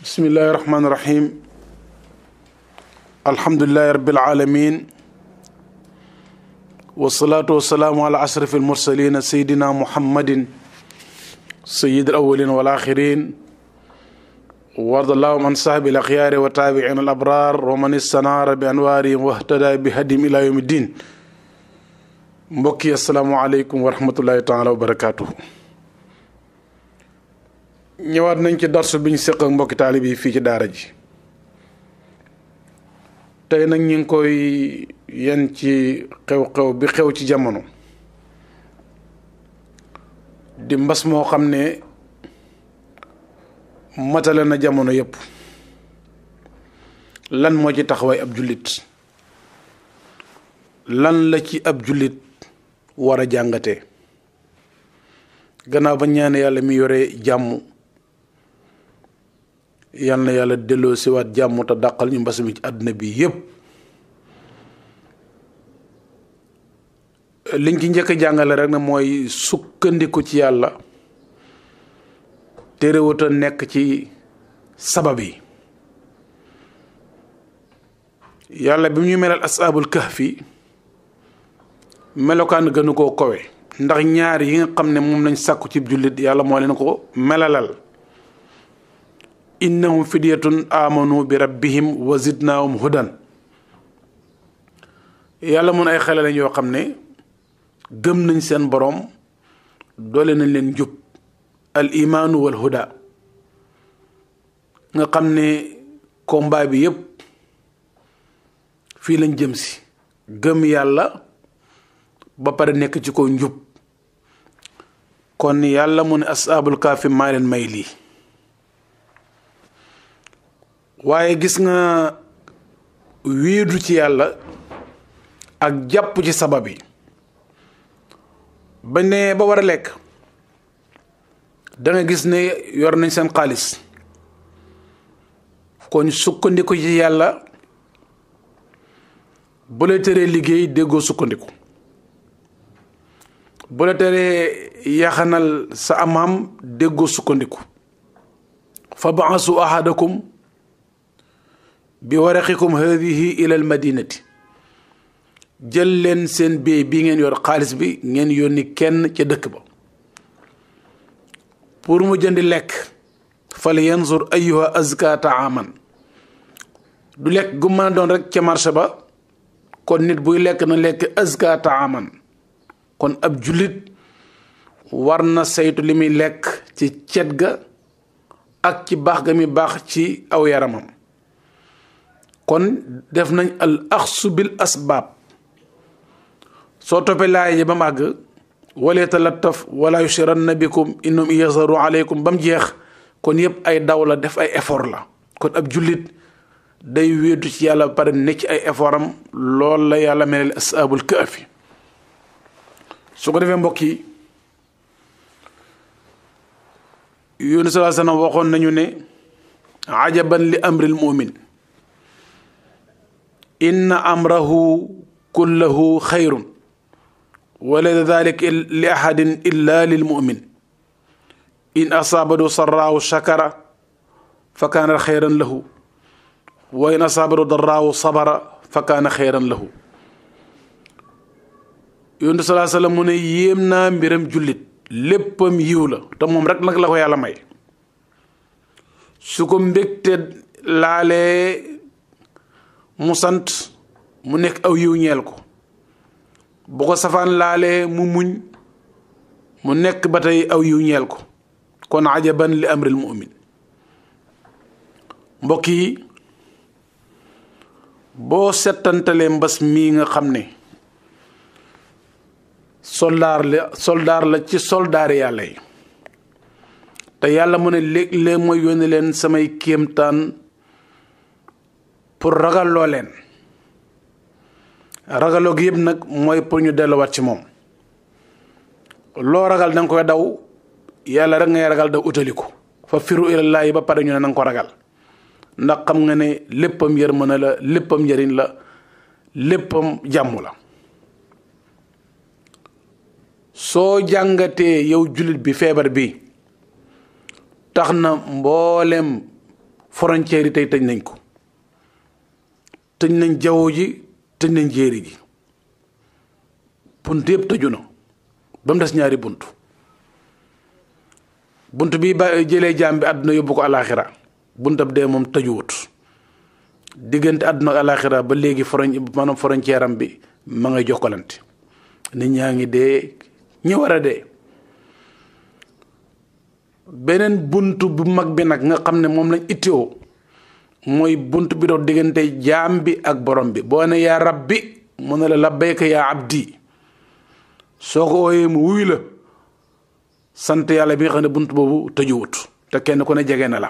bismillahi rahmaani rahim alhamdulilahi rabbil alamin wasalaatu wasalaamu ala ashraf almursalina sayidina muhammadin sayid alawalin wal axirin wardallahu an sahbi al axyaari wa taabiin al abrar wa man istanaara bi anwaarihim wahtada bi hadim ila yawmi ddin. mbokk yi asalaamu aleykum wa rahmatullahi taala wa barakatuhu. ñëwaat nañ ci darsu bi ñu séq ak mbokki taalib yi fii ci daara ji. tey nag ñu ngi koy yen ci xew-xew bi xew ci jamono di mbas moo xam ne matale na jamono yépp. lan moo ci taxawaay ab jullit, lan la ci ab jullit war a jàngatee gannaaw ba ñaane yàlla mi yore jàmm yal na yàlla delloo siwaat jàmm te dàqal ñu mbas mi ci àdduna bi yépp. liñ ci njëkk a jàngale rek na mooy sukkandiku ci yàlla te réewuta nekk ci sabab yi. yàlla bi ñu melal asaabul kahfi melokaan gënu koo kowe, ndax ñaar yi nga xam ne moom lañ sàkku ci jullit yàlla moo leen ko melalal. innahum fidyatun amanu bi rabbihim wa zidnaahum hudan. yàlla mun ay xale lañ yoo xam ne gëm nañ seen boroom, doole nañ leen njub, al imaanu wal huda. nga xam ne combat bi yépp fii lañ jëm si, gëm yàlla ba pare nekk ci ko njub. kon yàlla mu ne asaabul kaafi maa leen may lii. waaye gis nga wéedu ci yàlla ak jàpp ci sabab yi ba ne ba war a lekk, da nga gis ne yor nañ seen xaalis. kon sukkandiku ci yàlla bu la teree liggéey déggoo sukkandiku, bu la teree yaxanal sa amaam déggoo sukkandiku. fa ba'asu ahadakum bi waraqikum hadihi ila al madinati. jël leen seen béy bi ngeen yor xaalis bi ngeen yónni kenn ca dëkk ba pour mu jëndi lekk. fal yanzur ayyuha azka taaman. du lekk gu mën a doon rek ca marché ba. kon nit buy lekk na lekk azka taaman. kon ab jullit war na saytu li muy lekk ci cet ga ak ci baax ga mi baax ci aw yaramam. kon def nañ al axsu bil asbaab. soo toppee laay ji ba mu àgg wala yatalattaf wala yushiranna bikum innahum yazaru aleykum ba mu jeex. kon yëpp ay daw la, def ay effort la. kon ab jullit day wéedu ci yàlla ba pare ne ci ay effort am. loolu la yàlla melal asaabul kahfi. su ko defee mbokk yi, Yunus sallallahu alayhi wa sallam waxoon nañu ne ajaban li amril mu'min inna amrahu kullahu xayrun wa laysa dhalika li ahadin illa lil mu'min in asaabadu sarraahu shakara fa kaana xayran lahu wa in asaabadu darraahu sabara fa kaana xayran lahu. Yonent sallallahu alayhi wa sallam mu ne yéem naa mbiram jullit, léppam yiw la te moom rek nag la ko yàlla may. su ko mbégte laalee mu sant, mu nekk aw yiw ñeel ko. bu ko safaan laalee mu muñ, mu nekk ba tey aw yiw ñeel ko. kon ajaban li amril mu'min. mbokk yi, boo settantalee mbas mii nga xam ne soldaar la ci soldaari yàlla yi, te yàlla mu ne léeg-léeg mooy yónni leen samay kéemtaan pour ragalloo leen. ragaloo gi yëpp nag mooy pour ñu delluwaat ci moom. loo ragal danga koy daw, yàlla rek ngay ragal daw utali ko. fa firu ilallaahi ba pare ñu ne nanga ko ragal, ndax xam nga ne léppam yërmande la, léppam njëriñ la, léppam jàmm la. soo jàngatee yow jullit bi feebar bi tax na mboolem frontière yi tey tëj nañ ko tëj nañ jaww ji tëj nañ jéeri ji bunt yëpp tëju na ba mu des ñaari bunt bi ba jëlee jaam bi àdduna yóbbu ko alaaxira buntab dee moom tëjuwut diggante àdduna ak alaaxira ba léegi frontière am bi ma ngay jokkalante nit ñaa ngi dee ñi war a dee beneen bunt bu mag bi nag nga xam ne moom lañ itteewoo mooy bunt bi dox diggante jaam bi ak borom bi boo ne yaa rabbi mu ne la labbayka yaa abdi soo ko ooyee mu wuy la sant yàlla bi nga xam ne bunt boobu tëjuwut te kenn ku ne jege na la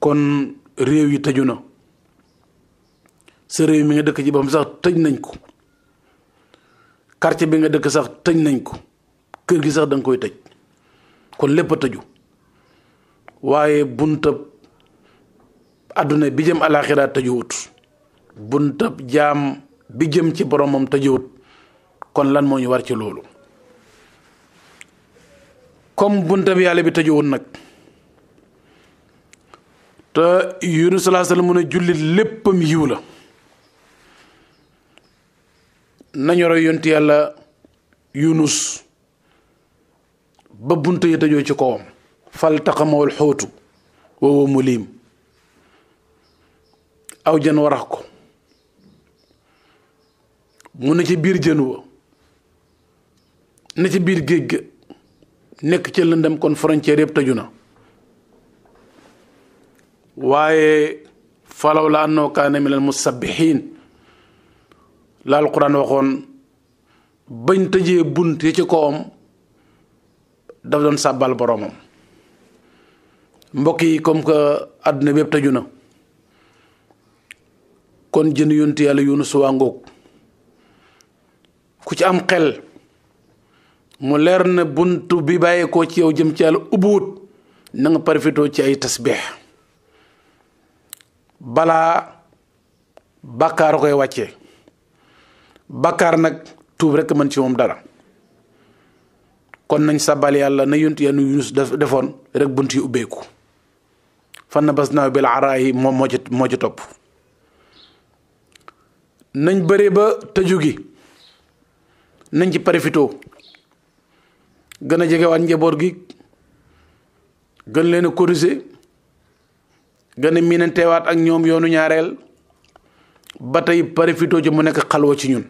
kon réew yi tëju na sa réew mi nga dëkk ci boppam sax tëj nañ ko quartier bi nga dëkk sax tëj nañ ko kër gi sax da nga koy tëj kon lépp a tëju waaye buntab àdduna bi jëm alaaxira tëjuwut buntab jaam bi jëm ci boromam tëjuwut kon lan moo ñu war ci loolu comme buntab yàlla bi tëjuwut nag te Yunus sallallahu alayhi wa sallam mu ne jullit léppam yiw la nañu roy yonti yàlla Yunus ba bunt yi tëjoo ci kawam fal taqamawul xóotu woowa mulim aw jën warax ko mu ne ci biir jën wa ne ci biir géej ga nekk ci lëndam kon frontière yëpp tëju na waaye falaw la annahu kaana min al musabbihin la alquran waxoon bañ tëjee bunt yi ci kawam daf doon sàbbal boromam mbokk yi comme que àdduna bépp tëju na kon jën yonti yàlla Yunus waa ngoog ku ci am xel mu leer na bunt bi bàyyeekoo ci yow jëm ci yàlla ubbuwut na nga profitoo ci ay tasbix balaa bàkkaar koy wàccee bàkkaar nag tuub rekk mën ci moom dara kon nañ sàbbal yàlla na yonti yàlla Yunus defoon rek bunt yi ubbeeku fan na bas naaw bil araayi moom moo ci topp nañ bëre ba tëju gi nañ ci profitoo gën a jegewaat njaboot gi gën leen a corriger gën a miinanteewaat ak ñoom yoonu ñaareel ba tey profitoo ci mu nekk xalwa ci ñun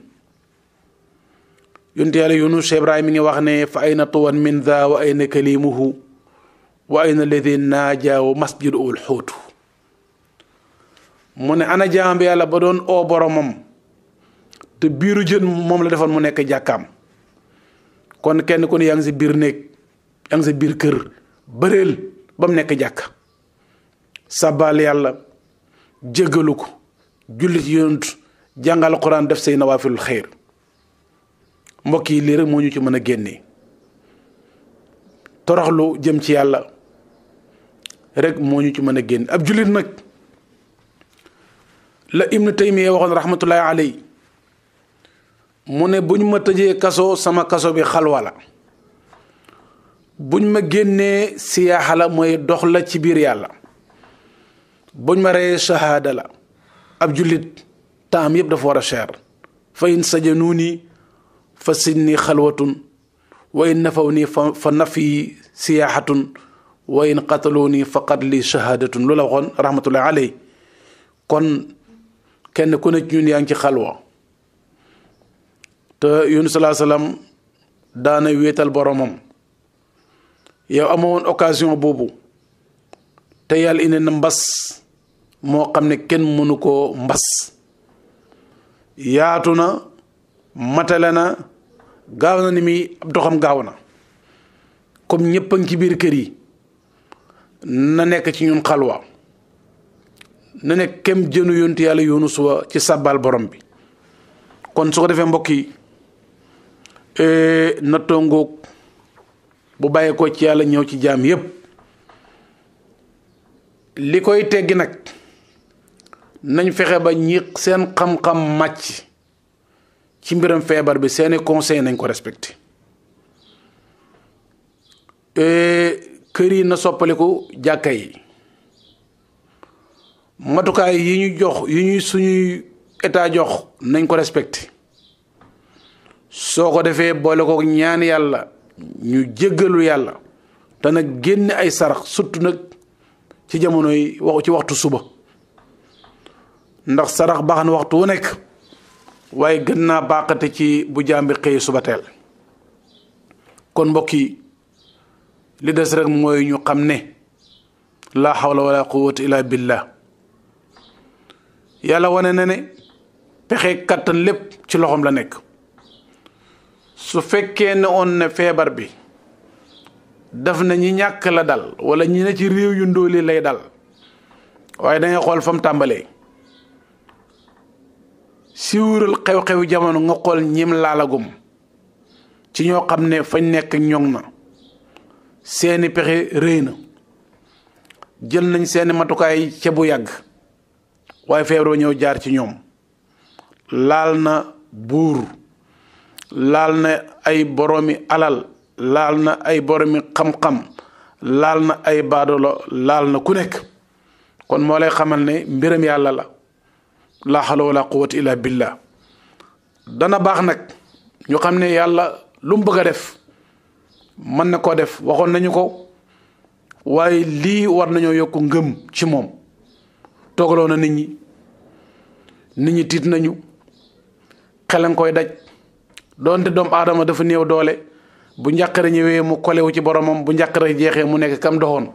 yonte yàlla Yunus Ibrahima mi ngi wax ne fa ayna tuwan min dha wa ayna kalimuhu wa ayna alladi naajaaw masjidu ul xóotu mu ne ana jaam bi yàlla ba doon oo boromam te biiru jën moom la defoon mu nekk jàkkaam kon kenn ku ne yaa ngi si biir néeg yaa ngi si biir kër bëreel ba mu nekk jàkk sabal yàlla jéggalu ko julli ci yonent jàngal Alxuraan def say nawaafilul xeyr mbokk yi lii rek moo ñu ci mën a génnee toroxlu jëm ci yàlla rek moo ñu ci mën a génne ab jullit nag la Ibnu Taymiya waxoon rahmatullahi alayhi mu ne buñ ma tëjee kaso sama kaso bi xalwa la buñ ma génnee siyaaxa la mooy dox la ci biir yàlla buñ ma reyee shahaada la ab jullit taam yëpp dafa war a cher fa in sajanuuni fa sinni xalwatun wa in nafaw nii fa nafi siyaaxatun wa in qataloo nii fa qatli shahaadatun lu la waxoon rahmatullahi alayhi kon kenn ku ne ci ñun yaa ngi ci xalwa te Yunus salaa salaam daana wéetal boromam yow amoon occasion boobu te yàlla indi na mbas moo xam ne kenn mënu koo mbas yaatu na matale na gaaw na ni muy ab doxam gaaw na comme ñëpp a ngi ci biir kër yi na nekk ci ñun xalwa na nekk kem jënu yonti yàlla Yunus wa ci sàbbal borom bi kon su ko defee mbokk yi nattoo ngoog bu bàyyee ko ci yàlla ñëw ci jaam yépp li koy teggi nag nañ fexe ba ñi seen xam-xam màcc ci mbiram feebar bi seeni conseil nañ ko respecté kër yi na soppaliku jàkka yi matukaay yi ñu jox yi ñuy suñuy état jox nañ ko respecté soo ko defee boole ko ñaan yàlla ñu jéggalu yàlla te nag génne ay sarax surtout nag ci jamono yi ci waxtu suba ndax sarax baax na waxtu wu nekk waaye gën naa baaxate ci bu jàmbi xëy suba teel kon mbokk yi li des rek mooy ñu xam ne laa hawla wala quwwata illa billah yàlla wane na ne pexe kattan lépp ci loxoom la nekk su fekkee ne on ne feebar bi daf na ñi ñàkk la dal wala ñi ne ci réew yu ndóoli lay dal waaye da ngay xool fa mu tàmbalee siwural xew-xew jamono nga xool ñim laalagum ci ñoo xam ne fañ nekk ñoŋ na seeni pexe rëy na jël nañ seeni matukaay ca bu yàgg waaye feebar ba ñëw jaar ci ñoom laal na buur laal na ay boromi alal laal na ay boromi xam-xam laal na ay baadolo laal na ku nekk kon moo lay xamal ne mbiram yàlla la hawla wala quwwata illa billah dana baax nag ñu xam ne yàlla lu mu bëgg a def mën na koo def waxoon nañu ko waaye lii war nañoo yokk ngëm ci moom toogaloo na nit ñi tiit nañu xelan koy daj doonte doomu aadama dafa néew doole bu njàqare ñëwee mu kolewu ci boromam bu njàqare jeexee mu nekk kam doxoon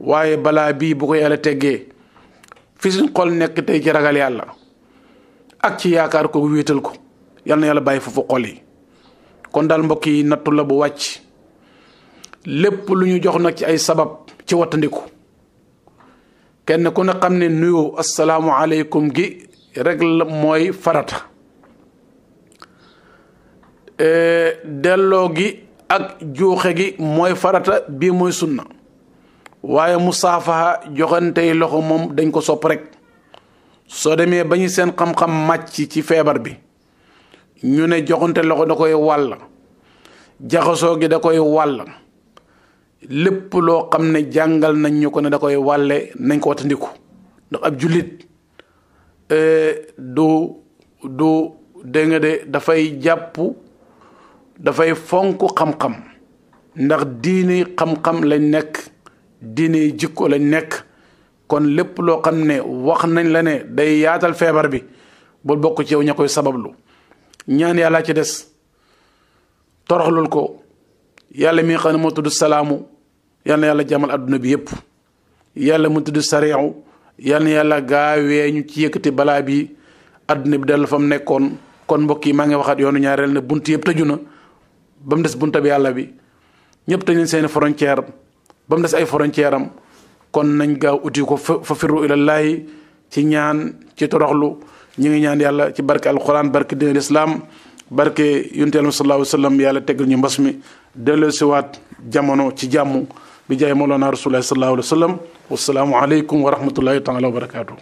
waaye balaa bii bu ko yàlla teggee fi suñ xol nekk tey ci ragal yàlla ak ci yaakaar ko wéetal ko yal na yàlla bàyyi foofu xol yi kon daal mbokk yi nattu la bu wàcc lépp lu ñu jox nag ci ay sabab ci wattandiku kenn ku ne xam ne nuyoo asalaamu aleykum gi rek la mooy farata delloo gi ak juuxe gi mooy farata bii mooy sunna waaye musaafaha joxantey loxo moom dañ ko sopp rek soo demee ba ñu seen xam-xam màcc ci feebar bi ñu ne joxante loxo da koy wàll jaxasoo gi da koy wàll lépp loo xam ne jàngal nañ ñu ko ne da koy wàlle nañ ko wattandiku ndax ab jullit du dégg nga de dafay jàpp dafay fonk xam-xam ndax diine xam-xam lañ nekk diine jikko lañ nekk kon lépp loo xam ne wax nañ la ne day yaatal feebar bi bul bokk ci yow ña koy sabablu ñaan yàlla ci des toroxlul ko yàlla mi xam ne moo tudd salaamu yal na yàlla jàmmal adduna bi yépp yàlla mu tudd sariiw yal na yàlla gaawee ñu ci yëkkati balaa bi adduna bi dellu fa mu nekkoon kon mbokk yi maa ngi waxaat yoonu ñaareel ne bunt yëpp tëju na ba mu des bunta bi yàlla bi ñëpp tëj nañ seeni frontière ba mu des ay frontière am kon nañ gaaw uti ko fa firru ilallaahi ci ñaan ci toroxlu ñu ngi ñaan yàlla ci barke alquran barke diine l'islam barke yonent Yàlla sallallahu alayhi wa sallam yàlla teggal ñu mbas mi delloo siwaat jamono ci jàmm bi jaay Mawlana Rasulullah sallallahu alayhi wa sallam wasalaamu aleykum wa rahmatullahi taala wa barakaatu.